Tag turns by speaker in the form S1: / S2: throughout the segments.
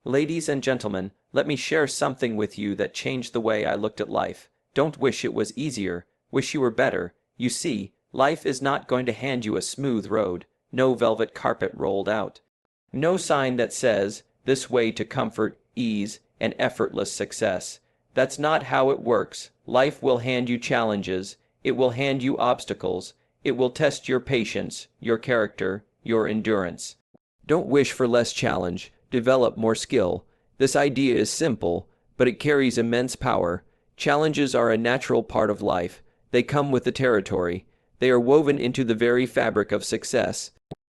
S1: Ladies and gentlemen, let me share something with you that changed the way I looked at life. Don't wish it was easier, wish you were better. You see, life is not going to hand you a smooth road, no velvet carpet rolled out. No sign that says, this way to comfort, ease, and effortless success. That's not how it works. Life will hand you challenges, it will hand you obstacles, it will test your patience, your character, your endurance. Don't wish for less challenge, develop more skill. This idea is simple, but it carries immense power. Challenges are a natural part of life. They come with the territory. They are woven into the very fabric of success.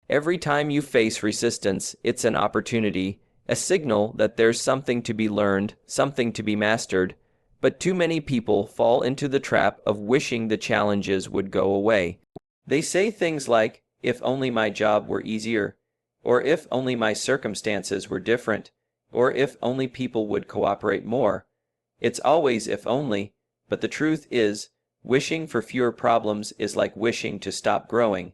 S1: Every time you face resistance, it's an opportunity, a signal that there's something to be learned, something to be mastered. But too many people fall into the trap of wishing the challenges would go away. They say things like, if only my job were easier, or if only my circumstances were different, or if only people would cooperate more. It's always if only, but the truth is, wishing for fewer problems is like wishing to stop growing.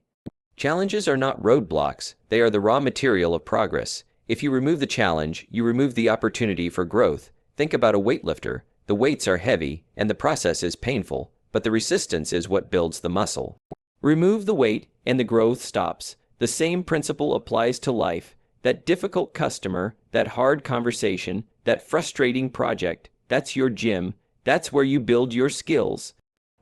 S1: Challenges are not roadblocks, they are the raw material of progress. If you remove the challenge, you remove the opportunity for growth. Think about a weightlifter. The weights are heavy, and the process is painful, but the resistance is what builds the muscle. Remove the weight, and the growth stops. The same principle applies to life. That difficult customer, that hard conversation, that frustrating project, that's your gym. That's where you build your skills.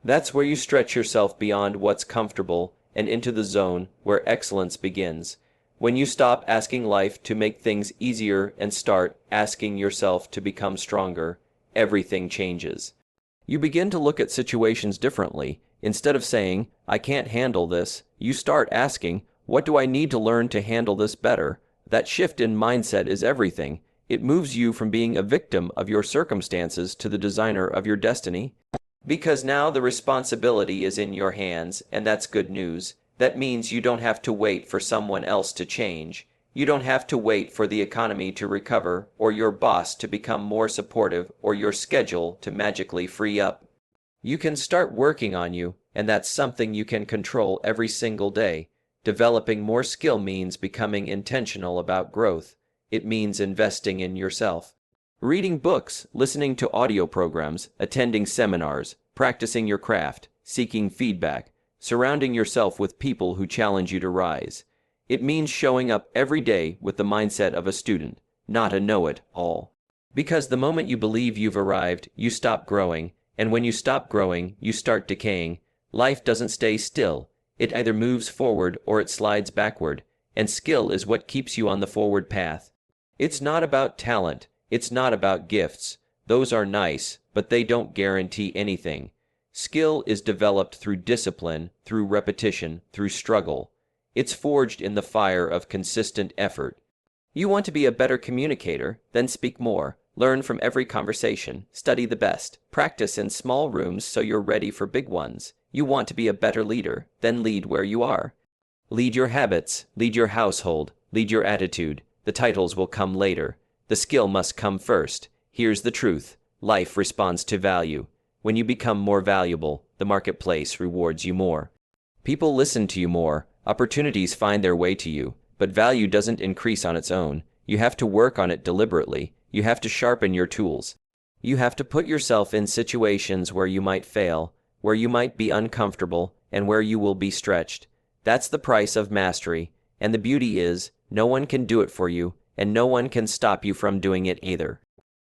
S1: That's where you stretch yourself beyond what's comfortable and into the zone where excellence begins. When you stop asking life to make things easier and start asking yourself to become stronger, everything changes. You begin to look at situations differently. Instead of saying, I can't handle this, you start asking, what do I need to learn to handle this better? That shift in mindset is everything. It moves you from being a victim of your circumstances to the designer of your destiny. Because now the responsibility is in your hands, and that's good news. That means you don't have to wait for someone else to change. You don't have to wait for the economy to recover, or your boss to become more supportive, or your schedule to magically free up. You can start working on you, and that's something you can control every single day. Developing more skill means becoming intentional about growth. It means investing in yourself. Reading books, listening to audio programs, attending seminars, practicing your craft, seeking feedback, surrounding yourself with people who challenge you to rise. It means showing up every day with the mindset of a student, not a know-it-all. Because the moment you believe you've arrived, you stop growing, and when you stop growing, you start decaying. Life doesn't stay still. It either moves forward or it slides backward, and skill is what keeps you on the forward path. It's not about talent. It's not about gifts. Those are nice, but they don't guarantee anything. Skill is developed through discipline, through repetition, through struggle. It's forged in the fire of consistent effort. You want to be a better communicator? Then speak more. Learn from every conversation. Study the best. Practice in small rooms so you're ready for big ones. You want to be a better leader? Then lead where you are. Lead your habits. Lead your household. Lead your attitude. The titles will come later. The skill must come first. Here's the truth. Life responds to value. When you become more valuable, the marketplace rewards you more. People listen to you more. Opportunities find their way to you. But value doesn't increase on its own. You have to work on it deliberately. You have to sharpen your tools. You have to put yourself in situations where you might fail, where you might be uncomfortable, and where you will be stretched. That's the price of mastery. And the beauty is, no one can do it for you, and no one can stop you from doing it either.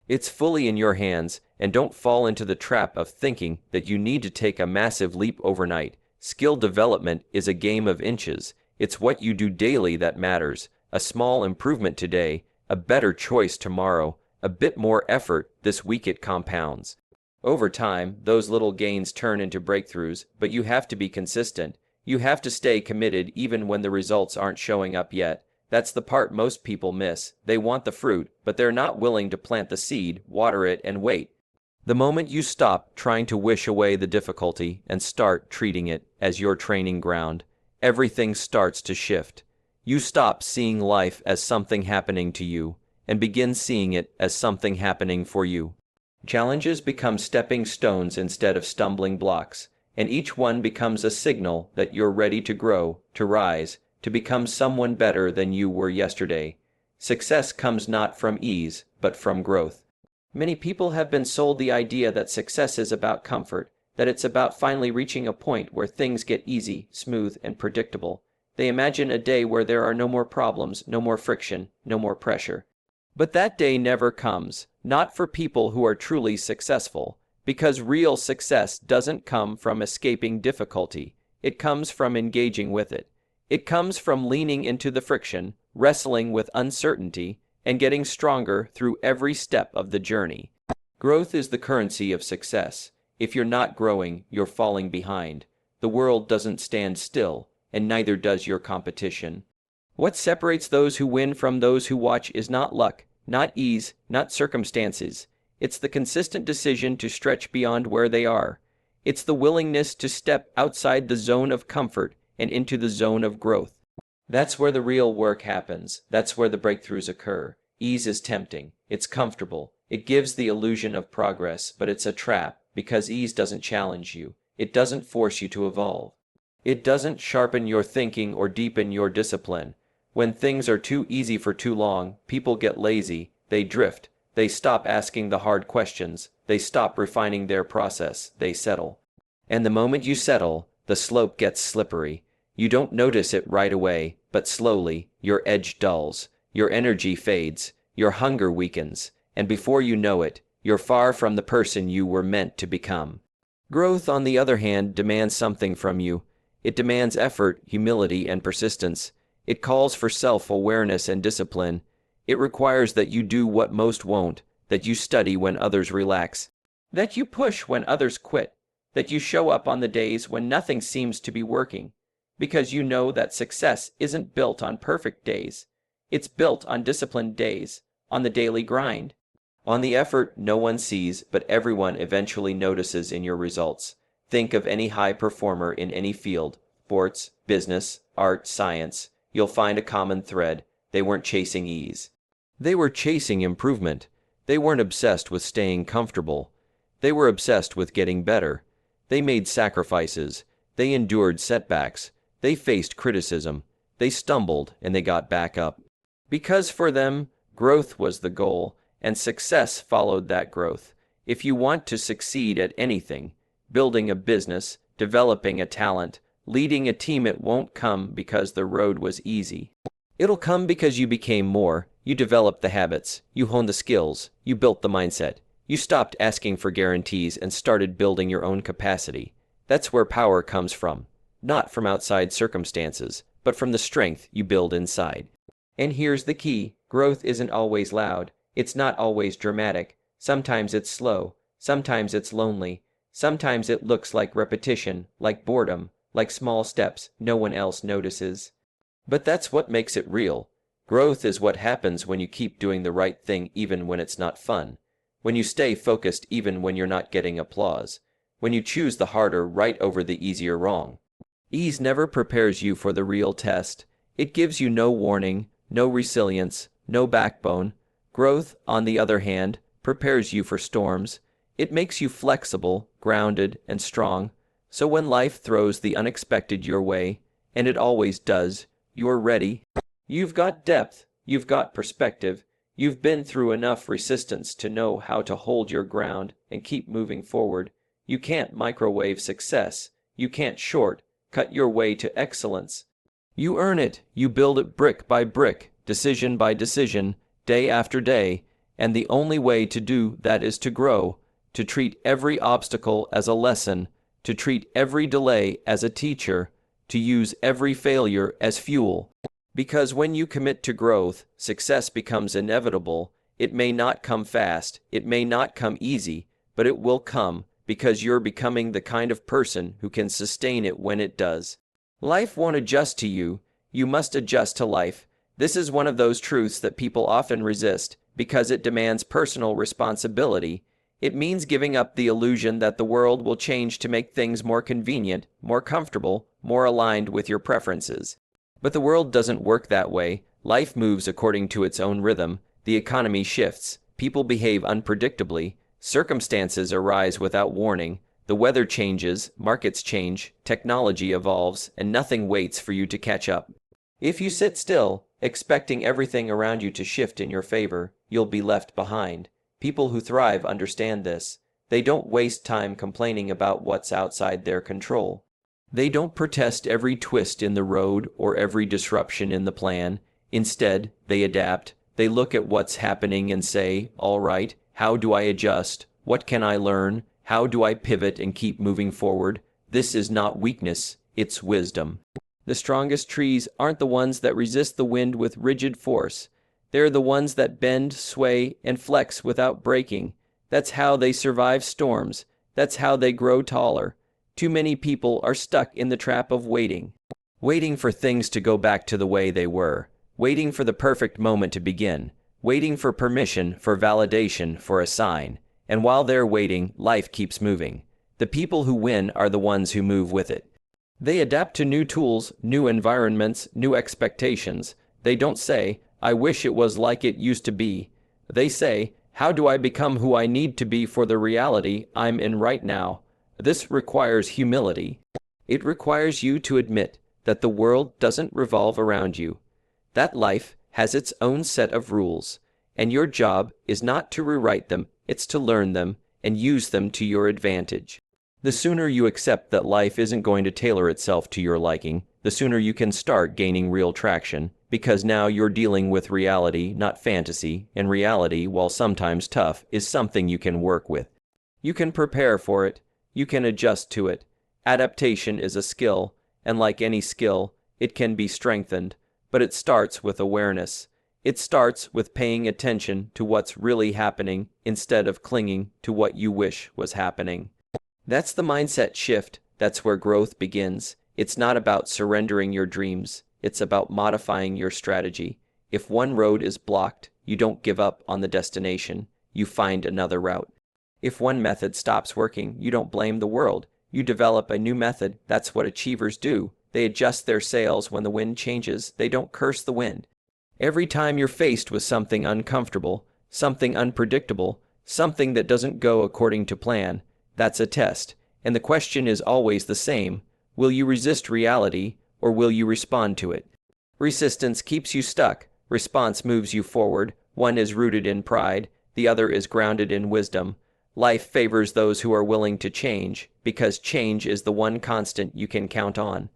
S1: It's fully in your hands, and don't fall into the trap of thinking that you need to take a massive leap overnight. Skill development is a game of inches. It's what you do daily that matters. A small improvement today, a better choice tomorrow, a bit more effort this week it compounds. Over time, those little gains turn into breakthroughs, but you have to be consistent. You have to stay committed even when the results aren't showing up yet. That's the part most people miss. They want the fruit, but they're not willing to plant the seed, water it, and wait. The moment you stop trying to wish away the difficulty and start treating it as your training ground, everything starts to shift. You stop seeing life as something happening to you and begin seeing it as something happening for you. Challenges become stepping stones instead of stumbling blocks, and each one becomes a signal that you're ready to grow, to rise, to become someone better than you were yesterday. Success comes not from ease, but from growth. Many people have been sold the idea that success is about comfort, that it's about finally reaching a point where things get easy, smooth, and predictable. They imagine a day where there are no more problems, no more friction, no more pressure. But that day never comes, not for people who are truly successful, because real success doesn't come from escaping difficulty. It comes from engaging with it. It comes from leaning into the friction, wrestling with uncertainty, and getting stronger through every step of the journey. Growth is the currency of success. If you're not growing, you're falling behind. The world doesn't stand still, and neither does your competition. What separates those who win from those who watch is not luck, not ease, not circumstances. It's the consistent decision to stretch beyond where they are. It's the willingness to step outside the zone of comfort and into the zone of growth. That's where the real work happens. That's where the breakthroughs occur. Ease is tempting. It's comfortable. It gives the illusion of progress, but it's a trap because ease doesn't challenge you. It doesn't force you to evolve. It doesn't sharpen your thinking or deepen your discipline. When things are too easy for too long, people get lazy, they drift, they stop asking the hard questions, they stop refining their process, they settle. And the moment you settle, the slope gets slippery. You don't notice it right away, but slowly, your edge dulls, your energy fades, your hunger weakens, and before you know it, you're far from the person you were meant to become. Growth, on the other hand, demands something from you. It demands effort, humility, and persistence. It calls for self-awareness and discipline. It requires that you do what most won't, that you study when others relax, that you push when others quit, that you show up on the days when nothing seems to be working, because you know that success isn't built on perfect days. It's built on disciplined days, on the daily grind, on the effort no one sees but everyone eventually notices in your results. Think of any high performer in any field, sports, business, art, science. You'll find a common thread. They weren't chasing ease. They were chasing improvement. They weren't obsessed with staying comfortable. They were obsessed with getting better. They made sacrifices. They endured setbacks. They faced criticism. They stumbled and they got back up. Because for them, growth was the goal, and success followed that growth. If you want to succeed at anything, building a business, developing a talent, leading a team, it won't come because the road was easy. It'll come because you became more, you developed the habits, you honed the skills, you built the mindset, you stopped asking for guarantees and started building your own capacity. That's where power comes from, not from outside circumstances, but from the strength you build inside. And here's the key, growth isn't always loud, it's not always dramatic, sometimes it's slow, sometimes it's lonely, sometimes it looks like repetition, like boredom, like small steps no one else notices. But that's what makes it real. Growth is what happens when you keep doing the right thing even when it's not fun, when you stay focused even when you're not getting applause, when you choose the harder right over the easier wrong. Ease never prepares you for the real test. It gives you no warning, no resilience, no backbone. Growth, on the other hand, prepares you for storms. It makes you flexible, grounded, and strong. So when life throws the unexpected your way, and it always does, you're ready. You've got depth, you've got perspective, you've been through enough resistance to know how to hold your ground and keep moving forward. You can't microwave success. You can't cut your way to excellence. You earn it, you build it brick by brick, decision by decision, day after day, and the only way to do that is to grow, to treat every obstacle as a lesson, to treat every delay as a teacher, to use every failure as fuel. Because when you commit to growth, success becomes inevitable. It may not come fast, it may not come easy, but it will come because you're becoming the kind of person who can sustain it when it does. Life won't adjust to you, you must adjust to life. This is one of those truths that people often resist because it demands personal responsibility. It means giving up the illusion that the world will change to make things more convenient, more comfortable, more aligned with your preferences. But the world doesn't work that way. Life moves according to its own rhythm. The economy shifts. People behave unpredictably. Circumstances arise without warning. The weather changes, markets change, technology evolves, and nothing waits for you to catch up. If you sit still, expecting everything around you to shift in your favor, you'll be left behind. People who thrive understand this. They don't waste time complaining about what's outside their control. They don't protest every twist in the road or every disruption in the plan. Instead, they adapt. They look at what's happening and say, all right, how do I adjust? What can I learn? How do I pivot and keep moving forward? This is not weakness, it's wisdom. The strongest trees aren't the ones that resist the wind with rigid force. They're the ones that bend, sway, and flex without breaking. That's how they survive storms. That's how they grow taller. Too many people are stuck in the trap of waiting. Waiting for things to go back to the way they were. Waiting for the perfect moment to begin. Waiting for permission, for validation, for a sign. And while they're waiting, life keeps moving. The people who win are the ones who move with it. They adapt to new tools, new environments, new expectations. They don't say, I wish it was like it used to be. They say, how do I become who I need to be for the reality I'm in right now? This requires humility. It requires you to admit that the world doesn't revolve around you. That life has its own set of rules, and your job is not to rewrite them, it's to learn them and use them to your advantage. The sooner you accept that life isn't going to tailor itself to your liking, the sooner you can start gaining real traction, because now you're dealing with reality, not fantasy, and reality, while sometimes tough, is something you can work with. You can prepare for it, you can adjust to it. Adaptation is a skill, and like any skill, it can be strengthened, but it starts with awareness. It starts with paying attention to what's really happening instead of clinging to what you wish was happening. That's the mindset shift. That's where growth begins. It's not about surrendering your dreams. It's about modifying your strategy. If one road is blocked, you don't give up on the destination. You find another route. If one method stops working, you don't blame the world. You develop a new method. That's what achievers do. They adjust their sails when the wind changes. They don't curse the wind. Every time you're faced with something uncomfortable, something unpredictable, something that doesn't go according to plan, that's a test, and the question is always the same. Will you resist reality, or will you respond to it? Resistance keeps you stuck. Response moves you forward. One is rooted in pride, the other is grounded in wisdom. Life favors those who are willing to change, because change is the one constant you can count on.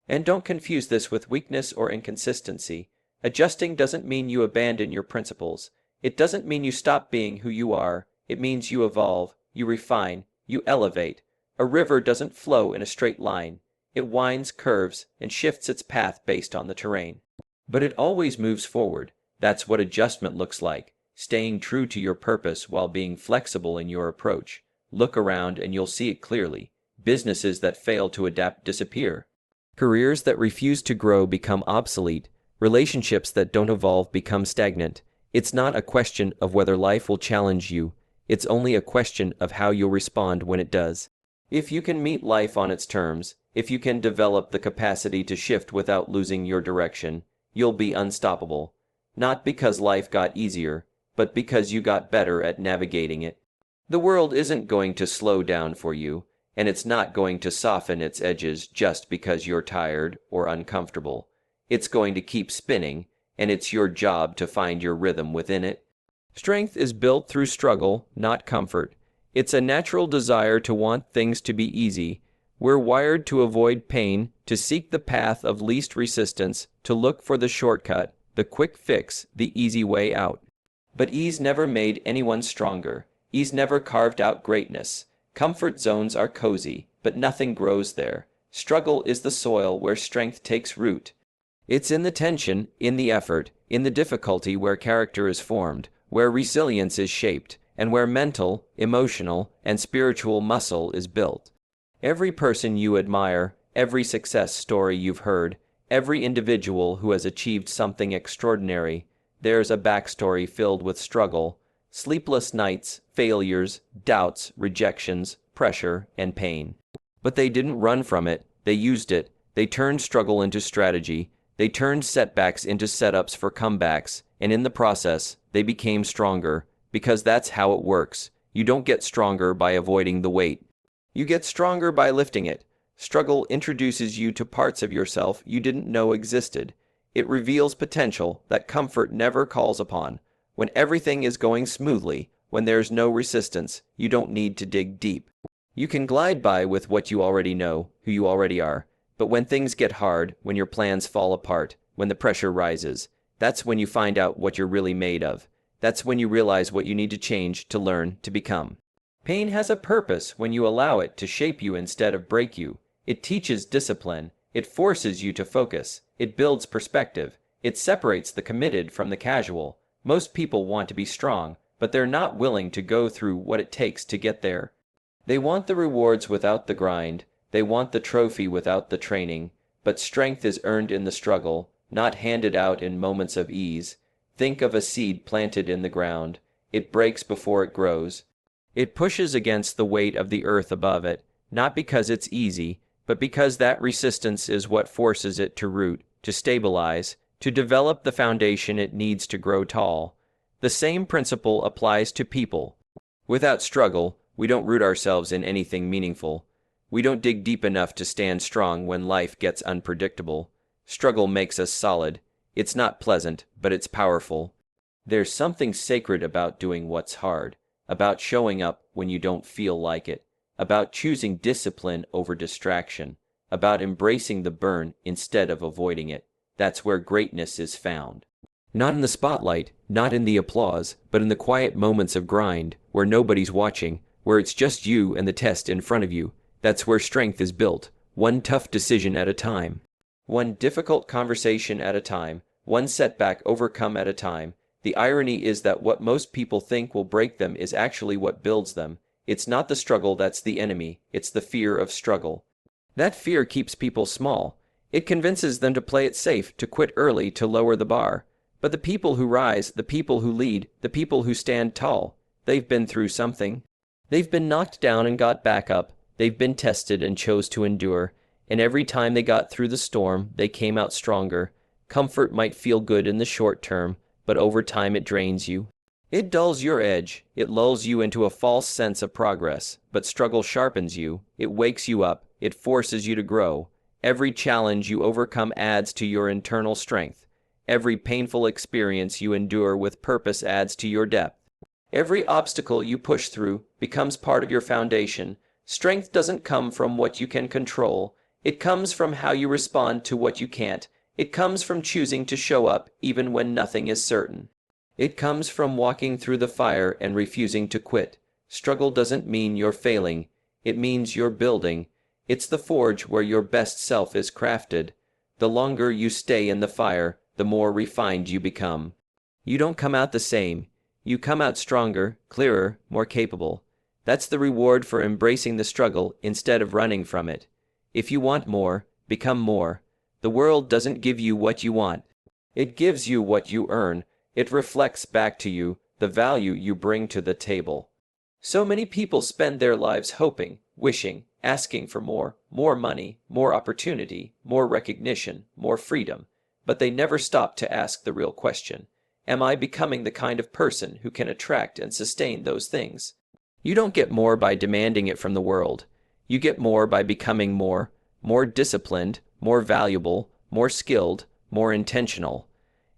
S1: And don't confuse this with weakness or inconsistency. Adjusting doesn't mean you abandon your principles. It doesn't mean you stop being who you are. It means you evolve, you refine, you elevate. A river doesn't flow in a straight line. It winds, curves, and shifts its path based on the terrain. But it always moves forward. That's what adjustment looks like, staying true to your purpose while being flexible in your approach. Look around and you'll see it clearly. Businesses that fail to adapt disappear. Careers that refuse to grow become obsolete. Relationships that don't evolve become stagnant. It's not a question of whether life will challenge you. It's only a question of how you'll respond when it does. If you can meet life on its terms, if you can develop the capacity to shift without losing your direction, you'll be unstoppable. Not because life got easier, but because you got better at navigating it. The world isn't going to slow down for you, and it's not going to soften its edges just because you're tired or uncomfortable. It's going to keep spinning, and it's your job to find your rhythm within it. Strength is built through struggle, not comfort. It's a natural desire to want things to be easy. We're wired to avoid pain, to seek the path of least resistance, to look for the shortcut, the quick fix, the easy way out. But ease never made anyone stronger. Ease never carved out greatness. Comfort zones are cozy, but nothing grows there. Struggle is the soil where strength takes root. It's in the tension, in the effort, in the difficulty where character is formed, where resilience is shaped, and where mental, emotional, and spiritual muscle is built. Every person you admire, every success story you've heard, every individual who has achieved something extraordinary, there's a backstory filled with struggle, sleepless nights, failures, doubts, rejections, pressure, and pain. But they didn't run from it, they used it, they turned struggle into strategy, they turned setbacks into setups for comebacks, and in the process, they became stronger, because that's how it works. You don't get stronger by avoiding the weight. You get stronger by lifting it. Struggle introduces you to parts of yourself you didn't know existed. It reveals potential that comfort never calls upon. When everything is going smoothly, when there's no resistance, you don't need to dig deep. You can glide by with what you already know, who you already are. But when things get hard, when your plans fall apart, when the pressure rises, that's when you find out what you're really made of. That's when you realize what you need to change, to learn, to become. Pain has a purpose when you allow it to shape you instead of break you. It teaches discipline. It forces you to focus. It builds perspective. It separates the committed from the casual. Most people want to be strong, but they're not willing to go through what it takes to get there. They want the rewards without the grind. They want the trophy without the training. But strength is earned in the struggle, not handed out in moments of ease. Think of a seed planted in the ground. It breaks before it grows. It pushes against the weight of the earth above it, not because it's easy, but because that resistance is what forces it to root, to stabilize, to develop the foundation it needs to grow tall. The same principle applies to people. Without struggle, we don't root ourselves in anything meaningful. We don't dig deep enough to stand strong when life gets unpredictable. Struggle makes us solid. It's not pleasant, but it's powerful. There's something sacred about doing what's hard, about showing up when you don't feel like it, about choosing discipline over distraction, about embracing the burn instead of avoiding it. That's where greatness is found. Not in the spotlight, not in the applause, but in the quiet moments of grind, where nobody's watching, where it's just you and the test in front of you. That's where strength is built, one tough decision at a time. One difficult conversation at a time, one setback overcome at a time. The irony is that what most people think will break them is actually what builds them. It's not the struggle that's the enemy, it's the fear of struggle. That fear keeps people small. It convinces them to play it safe, to quit early, to lower the bar. But the people who rise, the people who lead, the people who stand tall, they've been through something. They've been knocked down and got back up. They've been tested and chose to endure. And every time they got through the storm, they came out stronger. Comfort might feel good in the short term, but over time it drains you. It dulls your edge. It lulls you into a false sense of progress. But struggle sharpens you. It wakes you up. It forces you to grow. Every challenge you overcome adds to your internal strength. Every painful experience you endure with purpose adds to your depth. Every obstacle you push through becomes part of your foundation. Strength doesn't come from what you can control. It comes from how you respond to what you can't. It comes from choosing to show up even when nothing is certain. It comes from walking through the fire and refusing to quit. Struggle doesn't mean you're failing. It means you're building. It's the forge where your best self is crafted. The longer you stay in the fire, the more refined you become. You don't come out the same. You come out stronger, clearer, more capable. That's the reward for embracing the struggle instead of running from it. If you want more, become more. The world doesn't give you what you want. It gives you what you earn. It reflects back to you the value you bring to the table. So many people spend their lives hoping, wishing, asking for more money, more opportunity, more recognition, more freedom. But they never stop to ask the real question. Am I becoming the kind of person who can attract and sustain those things? You don't get more by demanding it from the world. You get more by becoming more disciplined, more valuable, more skilled, more intentional.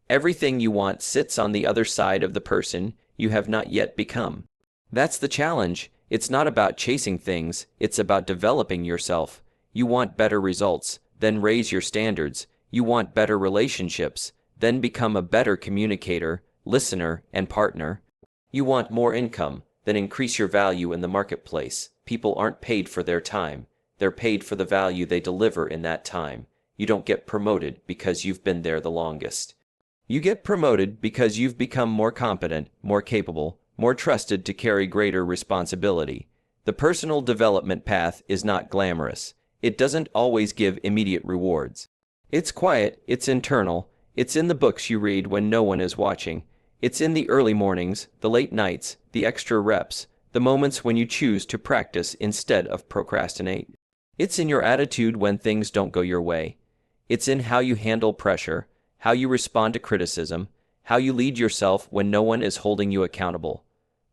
S1: Everything you want sits on the other side of the person you have not yet become. That's the challenge. It's not about chasing things, it's about developing yourself. You want better results, then raise your standards. You want better relationships, then become a better communicator, listener, and partner. You want more income, then increase your value in the marketplace. People aren't paid for their time. They're paid for the value they deliver in that time. You don't get promoted because you've been there the longest. You get promoted because you've become more competent, more capable, more trusted to carry greater responsibility. The personal development path is not glamorous. It doesn't always give immediate rewards. It's quiet, it's internal, it's in the books you read when no one is watching. It's in the early mornings, the late nights, the extra reps, the moments when you choose to practice instead of procrastinate. It's in your attitude when things don't go your way. It's in how you handle pressure, how you respond to criticism, how you lead yourself when no one is holding you accountable.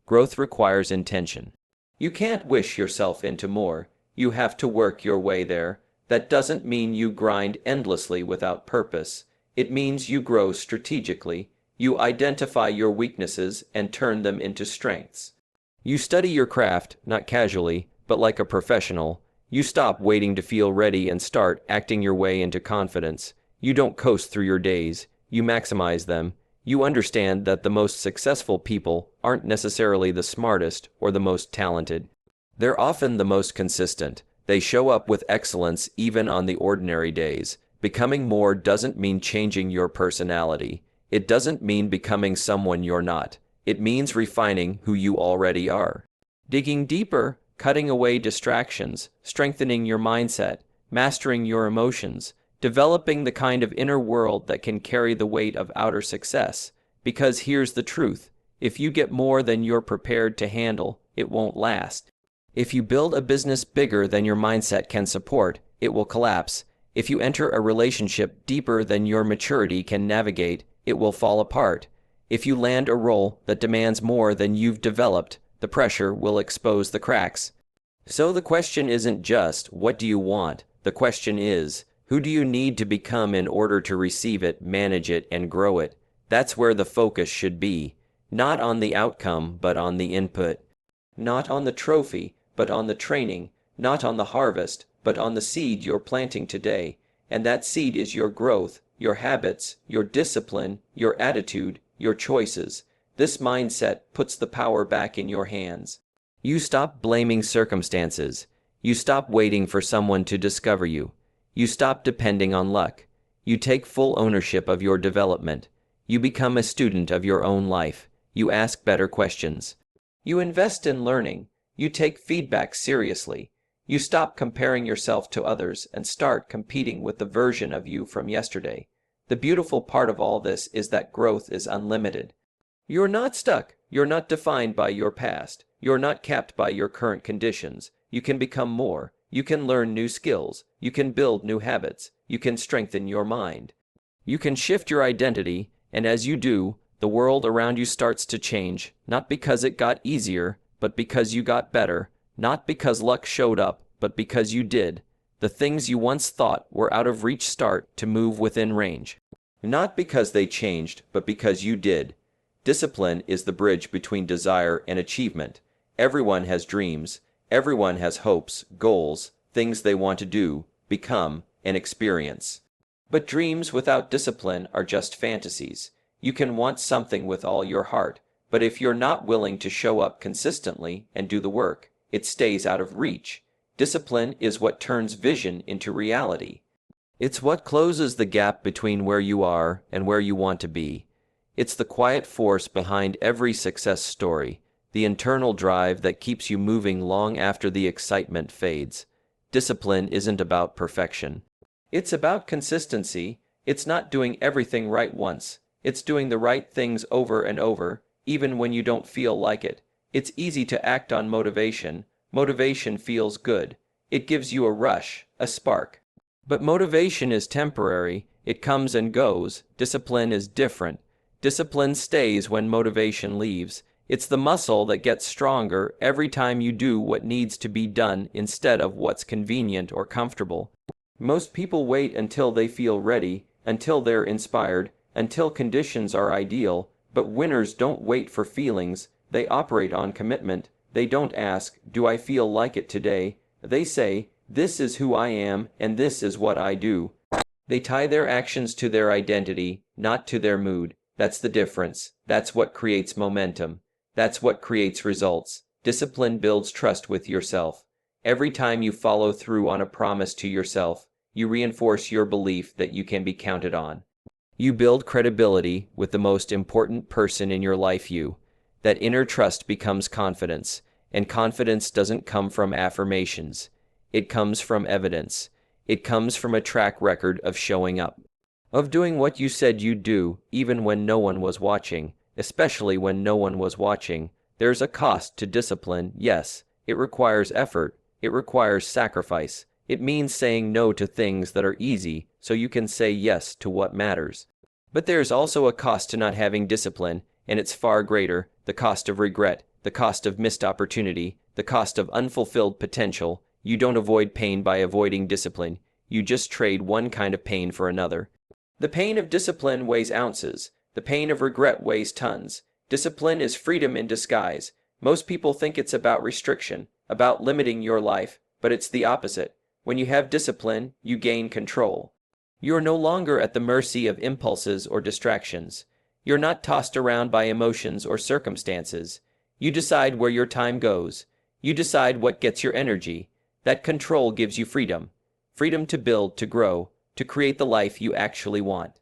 S1: Growth requires intention. You can't wish yourself into more. You have to work your way there. That doesn't mean you grind endlessly without purpose. It means you grow strategically. You identify your weaknesses and turn them into strengths. You study your craft, not casually, but like a professional. You stop waiting to feel ready and start acting your way into confidence. You don't coast through your days. You maximize them. You understand that the most successful people aren't necessarily the smartest or the most talented. They're often the most consistent. They show up with excellence even on the ordinary days. Becoming more doesn't mean changing your personality. It doesn't mean becoming someone you're not. It means refining who you already are. Digging deeper, cutting away distractions, strengthening your mindset, mastering your emotions, developing the kind of inner world that can carry the weight of outer success. Because here's the truth. If you get more than you're prepared to handle, it won't last. If you build a business bigger than your mindset can support, it will collapse. If you enter a relationship deeper than your maturity can navigate, it will fall apart. If you land a role that demands more than you've developed, the pressure will expose the cracks. So the question isn't just, what do you want? The question is, who do you need to become in order to receive it, manage it, and grow it? That's where the focus should be. Not on the outcome, but on the input. Not on the trophy, but on the training. Not on the harvest, but on the seed you're planting today. And that seed is your growth, your habits, your discipline, your attitude, your choices. This mindset puts the power back in your hands. You stop blaming circumstances. You stop waiting for someone to discover you. You stop depending on luck. You take full ownership of your development. You become a student of your own life. You ask better questions. You invest in learning. You take feedback seriously. You stop comparing yourself to others and start competing with the version of you from yesterday. The beautiful part of all this is that growth is unlimited. You're not stuck. You're not defined by your past. You're not capped by your current conditions. You can become more. You can learn new skills. You can build new habits. You can strengthen your mind. You can shift your identity, and as you do, the world around you starts to change, not because it got easier, but because you got better, not because luck showed up, but because you did. The things you once thought were out of reach start to move within range. Not because they changed, but because you did. Discipline is the bridge between desire and achievement. Everyone has dreams. Everyone has hopes, goals, things they want to do, become, and experience. But dreams without discipline are just fantasies. You can want something with all your heart, but if you're not willing to show up consistently and do the work, it stays out of reach. Discipline is what turns vision into reality. It's what closes the gap between where you are and where you want to be. It's the quiet force behind every success story, the internal drive that keeps you moving long after the excitement fades. Discipline isn't about perfection. It's about consistency. It's not doing everything right once. It's doing the right things over and over, even when you don't feel like it. It's easy to act on motivation. Motivation feels good. It gives you a rush, a spark. But motivation is temporary. It comes and goes. Discipline is different. Discipline stays when motivation leaves. It's the muscle that gets stronger every time you do what needs to be done instead of what's convenient or comfortable. Most people wait until they feel ready, until they're inspired, until conditions are ideal, but winners don't wait for feelings. They operate on commitment. They don't ask, "Do I feel like it today?" They say, "This is who I am, and this is what I do." They tie their actions to their identity, not to their mood. That's the difference. That's what creates momentum. That's what creates results. Discipline builds trust with yourself. Every time you follow through on a promise to yourself, you reinforce your belief that you can be counted on. You build credibility with the most important person in your life, you. That inner trust becomes confidence, and confidence doesn't come from affirmations. It comes from evidence. It comes from a track record of showing up, of doing what you said you'd do, even when no one was watching, especially when no one was watching. There's a cost to discipline, yes. It requires effort. It requires sacrifice. It means saying no to things that are easy so you can say yes to what matters. But there's also a cost to not having discipline, and it's far greater: the cost of regret, the cost of missed opportunity, the cost of unfulfilled potential. You don't avoid pain by avoiding discipline. You just trade one kind of pain for another. The pain of discipline weighs ounces. The pain of regret weighs tons. Discipline is freedom in disguise. Most people think it's about restriction, about limiting your life, but it's the opposite. When you have discipline, you gain control. You are no longer at the mercy of impulses or distractions. You're not tossed around by emotions or circumstances. You decide where your time goes. You decide what gets your energy. That control gives you freedom. Freedom to build, to grow, to create the life you actually want.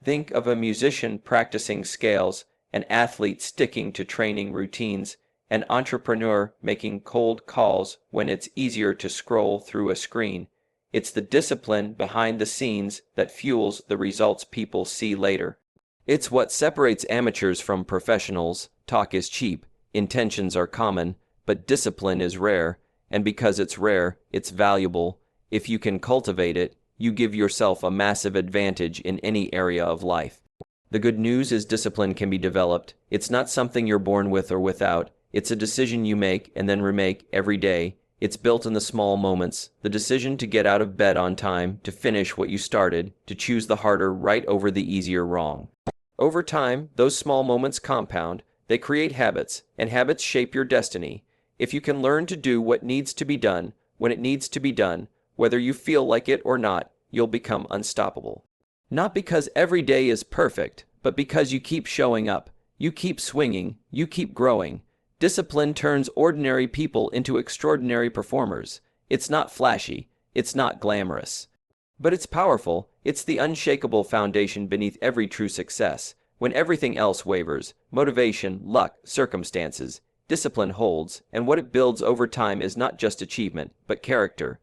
S1: Think of a musician practicing scales, an athlete sticking to training routines, an entrepreneur making cold calls when it's easier to scroll through a screen. It's the discipline behind the scenes that fuels the results people see later. It's what separates amateurs from professionals. Talk is cheap, intentions are common, but discipline is rare, and because it's rare, it's valuable. If you can cultivate it, you give yourself a massive advantage in any area of life. The good news is discipline can be developed. It's not something you're born with or without. It's a decision you make and then remake every day. It's built in the small moments, the decision to get out of bed on time, to finish what you started, to choose the harder right over the easier wrong. Over time, those small moments compound. They create habits, and habits shape your destiny. If you can learn to do what needs to be done, when it needs to be done, whether you feel like it or not, you'll become unstoppable. Not because every day is perfect, but because you keep showing up, you keep swinging, you keep growing. Discipline turns ordinary people into extraordinary performers. It's not flashy, it's not glamorous. But it's powerful. It's the unshakable foundation beneath every true success. When everything else wavers, motivation, luck, circumstances, discipline holds, and what it builds over time is not just achievement, but character.